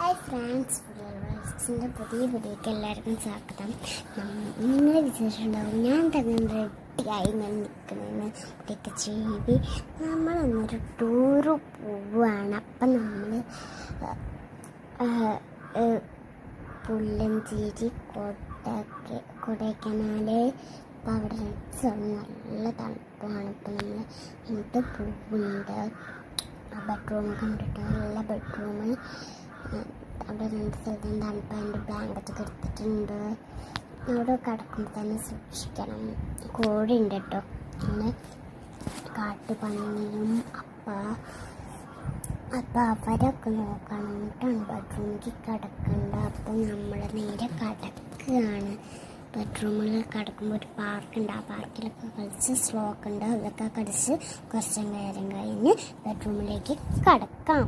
Hi friends, ഫ്ലവേഴ്സിൻ്റെ പുതിയ വീഡിയോയ്ക്ക് എല്ലാവർക്കും സ്വാഗതം. നിങ്ങൾ വിചാരിച്ചിട്ടുണ്ടാവും ഞാൻ തന്നെ റെഡിയായി ഞാൻ നിൽക്കുന്നതെന്ന്. കുട്ടിയൊക്കെ ചെയ്ത് നമ്മളൊന്നൊരു ടൂറ് പോവുകയാണ്. അപ്പം നമ്മൾ പുല്ലഞ്ചേരി കൊടൈക്കനാൽ. അപ്പോൾ അവിടെ നല്ല തണുപ്പാണ്. ഇപ്പം നമ്മൾ ഇങ്ങോട്ട് പോകുന്നുണ്ട്. ബെഡ്റൂം കണ്ടിട്ട് നല്ല ബെഡ്റൂം. അവിടെ രണ്ട് സ്ഥലത്തും തണുപ്പായിട്ട് ബ്ലാങ്കറ്റൊക്കെ എടുത്തിട്ടുണ്ട്. അവിടെ കിടക്കുമ്പോൾ തന്നെ സൂക്ഷിക്കണം. കോഴി ഉണ്ട് കേട്ടോ. പിന്നെ കാട്ടുപന്നിയും അപ്പം അവരൊക്കെ നോക്കാനായിട്ടാണ് ബെഡ്റൂമിലേക്ക് കിടക്കേണ്ടത്. അപ്പം നമ്മൾ നേരെ കിടക്കുകയാണ്. ബെഡ്റൂമിൽ കിടക്കുമ്പോൾ ഒരു പാർക്കുണ്ട്. ആ പാർക്കിലൊക്കെ കളിച്ച് സ്ലോക്ക് ഉണ്ട്. അതൊക്കെ കളിച്ച് കുറച്ച് നേരം കഴിഞ്ഞ് ബെഡ്റൂമിലേക്ക് കിടക്കാം.